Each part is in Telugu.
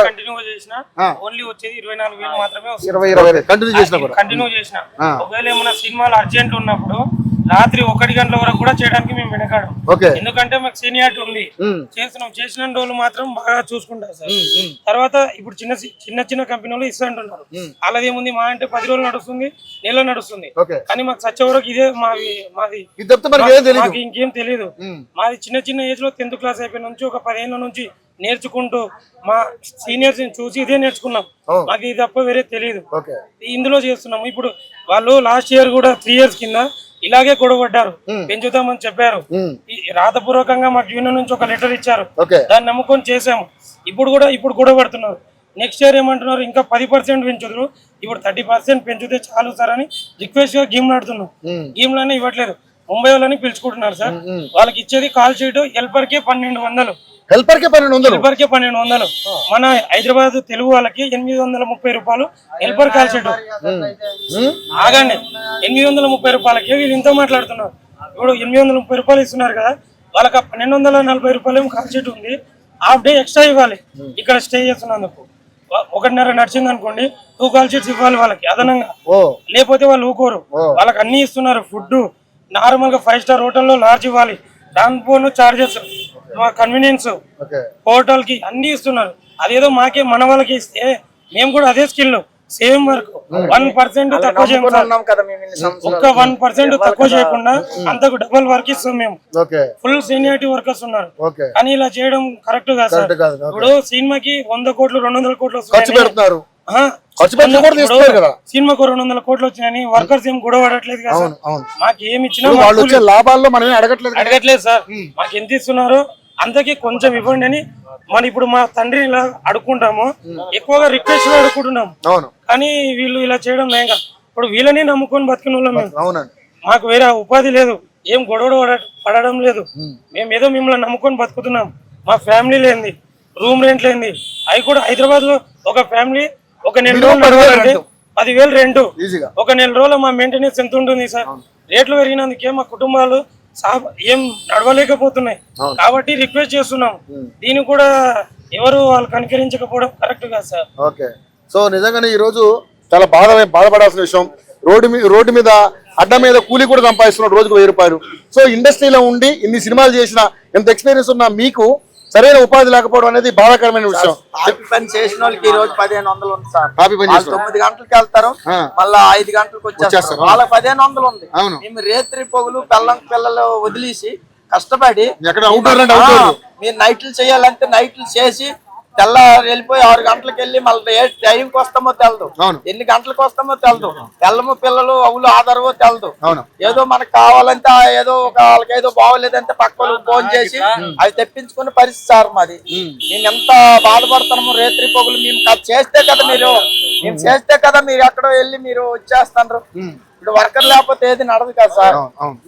కంటిన్యూ చేసిన ఓన్లీ వచ్చేది 24,000 మాత్రమే కంటిన్యూ చేసిన ఒకవేళ ఏమన్నా సినిమాలు అర్జెంట్ ఉన్నప్పుడు రాత్రి 1 గంటల వరకు కూడా చేయడానికి మేము వెనకాడం. ఎందుకంటే మాకు సీనియారిటీ ఉంది, చేసిన రోజులు మాత్రం బాగా చూసుకుంటారు సార్. తర్వాత ఇప్పుడు చిన్న కంపెనీలు ఇస్తుంటున్నారు, అలాదేముంది మా అంటే 10 రోజులు నడుస్తుంది, నెల నడుస్తుంది. కానీ మాకు సచ్చే వరకు ఇదే మాది ఇంకేం తెలియదు. మాది చిన్న ఏజ్ లో 10th క్లాస్ అయిపోయిన నుంచి ఒక 10 ఏళ్ళ నుంచి నేర్చుకుంటూ మా సీనియర్స్ చూసి ఇదే నేర్చుకున్నాం. మాకు ఇది తప్ప వేరే తెలియదు, ఇందులో చేస్తున్నాము. ఇప్పుడు వాళ్ళు లాస్ట్ ఇయర్ కూడా 3 years కింద ఇలాగే గొడవపడ్డారు, పెంచుతామని చెప్పారు. రాతపూర్వకంగా మాకు యూనియన్ నుంచి ఒక లెటర్ ఇచ్చారు, దాన్ని నమ్ముకొని చేసాము. ఇప్పుడు గొడవపడుతున్నారు. నెక్స్ట్ ఇయర్ ఏమంటున్నారు, ఇంకా 10% పెంచుతారు, ఇప్పుడు 30% పెంచితే చాలు సార్ అని రిక్వెస్ట్ గా గేమ్ ఆడుతున్నాం. గేమ్ లోనే ఇవ్వట్లేదు, ముంబై వాళ్ళని పిలుచుకుంటున్నారు సార్. వాళ్ళకి ఇచ్చేది కాల్ షీట్ హెల్పర్ కే 1200. మన హైదరాబాద్ తెలుగు వాళ్ళకి 830 రూపాయలు హెల్పర్ కాల్ షీట్. ఆగండి, 830 రూపాయలకి వీళ్ళు ఇంత మాట్లాడుతున్నారు. ఇప్పుడు 830 రూపాయలు ఇస్తున్నారు కదా, వాళ్ళకి 1240 రూపాయలు కాల్ షీట్ ఉంది. హాఫ్ డే ఎక్స్ట్రా ఇవ్వాలి ఇక్కడ స్టే చేస్తున్నందుకు. 1:30 నడిచింది అనుకోండి, 2 కాల్ షీట్స్ ఇవ్వాలి వాళ్ళకి అదనంగా, లేకపోతే వాళ్ళు ఊకోరు. వాళ్ళకి అన్ని ఇస్తున్నారు, ఫుడ్ నార్మల్ గా 5 స్టార్ హోటల్లో లాడ్జ్ ఇవ్వాలి, ట్రాన్స్పోర్ట్ చార్జెస్, కన్వీనియన్స్, హోటల్ కి అన్ని ఇస్తున్నారు. అదేదో మాకే మన వాళ్ళకి ఇస్తే మేము కూడా అదే స్కిల్ సేమ్ వర్క్ 1% తక్కువ చేయకుండా, ఒక్క 1% తక్కువ చేయకుండా అంతకు డబుల్ వర్క్ ఇస్తాం మేము. ఫుల్ సీనియారిటీ వర్కర్స్ ఉన్నారు, కానీ ఇలా చేయడం కరెక్ట్ కాదు సార్. ఇప్పుడు సినిమాకి 100 కోట్లు 200 కోట్లు సినిమాకు 200 కోట్లు వచ్చినాయని వర్కర్స్ ఏం గొడవ పడట్లేదు కదా. మాకు ఏమి ఇచ్చినా లాభాల్లో మనం అడగట్లేదు సార్. మాకు ఎంత ఇస్తున్నారో అంతకి కొంచెం ఇవ్వండి అని మనం ఇప్పుడు మా తండ్రిని ఇలా అడుక్కుంటాము, ఎక్కువగా రిక్వెస్ట్ గా అడుక్కుంటున్నాము. కానీ వీళ్ళు ఇలా చేయడం లేక ఇప్పుడు వీళ్ళని నమ్ముకొని బతికిన వాళ్ళం మేము. మాకు వేరే ఉపాధి లేదు, ఏం గొడవ పడడం లేదు. మేము ఏదో మిమ్మల్ని నమ్ముకొని బతుకుతున్నాం. మా ఫ్యామిలీ లేనిది, రూమ్ రెంట్ లేనిది, అవి కూడా హైదరాబాద్ లో ఒక ఫ్యామిలీ ఒక నెల రోజులు 10,000 రెంట్. ఒక నెల రోజులు మా మెయింటెనెన్స్ ఎంత ఉంటుంది సార్? రేట్లు పెరిగినందుకే మా కుటుంబాలు ఏం నడవలేకపోతున్నాయి. కాబట్టి రిక్వెస్ట్ చేస్తున్నాం, దీన్ని కూడా ఎవరు వాళ్ళు కనికరించకపోవడం కరెక్ట్ కాదు సార్. ఓకే, సో నిజంగానే ఈ రోజు చాలా బాధపడాల్సిన విషయం. రోడ్డు మీద అడ్డ మీద కూలీ కూడా సంపాదిస్తున్నాడు, రోజుకు 1000 రూపాయలు. సో ఇండస్ట్రీలో ఉండి ఇన్ని సినిమాలు చేసిన, ఎంత ఎక్స్పీరియన్స్ ఉన్నా మీకు సరైన ఉపాధి లేకపోవడం అనేది బాధాకరమైన విషయం. హాపీ పని చేసిన వాళ్ళకి ఈ రోజు 1500 ఉంది సార్. 9 గంటలకు వెళ్తారు, మళ్ళా 5 గంటలకు వచ్చేస్తారు. వాళ్ళకి 1500 ఉంది. మేము రేత్రి పొగులు పిల్లలు వదిలేసి కష్టపడి మీరు నైట్లు చేయాలంటే నైట్లు చేసి తెల్లారి వెళ్ళిపోయి 6 గంటలకు వెళ్ళి మళ్ళీ ఏ టైంకి వస్తామో తెలదు, ఎన్ని గంటలకు వస్తామో తెలదు, తెల్లము పిల్లలు అవులు ఆధారమో తెలదు. ఏదో మనకు కావాలంటే ఏదో వాళ్ళకి ఏదో బాగోలేదంటే పక్క వాళ్ళకి ఫోన్ చేసి అవి తెప్పించుకునే పరిస్థితి సార్ మాది. మేము ఎంత బాధపడుతున్నాము రేత్రి పొగులు. మేము చేస్తే కదా మీరు ఎక్కడో వెళ్ళి మీరు వచ్చేస్తారు. ఇప్పుడు వర్కర్ లేకపోతే ఏది నడదు కదా సార్.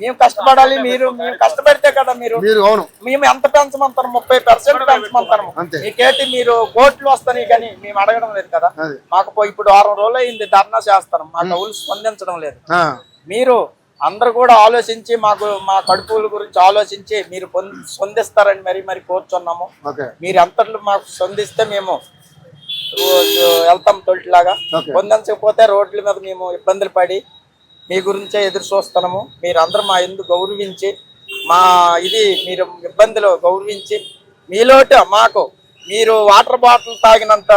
మేము కష్టపడాలి, మేము కష్టపడితే కదా మీరు. మేము ఎంత పెంచమంటారు? 30% పెంచమంటాము. మీకేటి మీరు కోట్లు వస్తాయి కానీ మేము అడగడం లేదు కదా. మాకు ఇప్పుడు 6 రోజులు అయింది ధర్నా చేస్తాం, మాకు ఊళ్ళు స్పందించడం లేదు. మీరు అందరు కూడా ఆలోచించి మా కడుపుల గురించి ఆలోచించి మీరు స్పందిస్తారని మరి కోరుచున్నాము. మీరు ఎంతట్లు మాకు స్పందిస్తే మేము వెళ్తాం తొలిలాగా. స్పందించకపోతే రోడ్ల మీద మేము ఇబ్బందులు పడి మీ గురించే ఎదురు చూస్తున్నాము. మీరు అందరూ మా ఎందుకు గౌరవించి మీరు ఇబ్బందులు గౌరవించి మీలోట మాకు మీరు వాటర్ బాటిల్ తాగినంత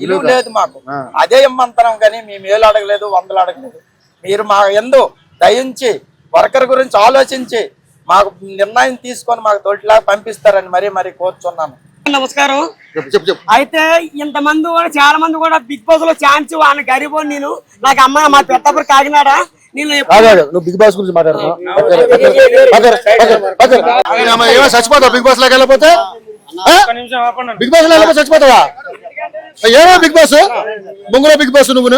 ఇలువ లేదు మాకు, అదే ఇమ్మంతరం. కానీ మేము 1,000 అడగలేదు, 100 అడగలేదు. మీరు మా ఎందు దయించి వర్కర్ గురించి ఆలోచించి మాకు నిర్ణయం తీసుకొని మాకు తోటిలాగా పంపిస్తారని మరీ కోరుచున్నాను. నమస్కారం. అయితే ఇంతమంది కూడా చాలా మంది కూడా బిగ్ బాస్ లో ఛాన్స్ ఆయన గరీబ్. నేను నాకు అమ్మ మా పెద్దప్పుడు కాకినాడ. నువ్వు బిగ్ బాస్ గురించి మాట్లాడుతున్నావు, చచ్చిపోతావు బిగ్ బాస్ లోకి వెళ్ళిపోతే? బిగ్ బాస్ లో వెళ్ళిపోతే చచ్చిపోతావా? ఏమో బిగ్ బాస్ ముంగులో బిగ్ బాస్ నువ్వు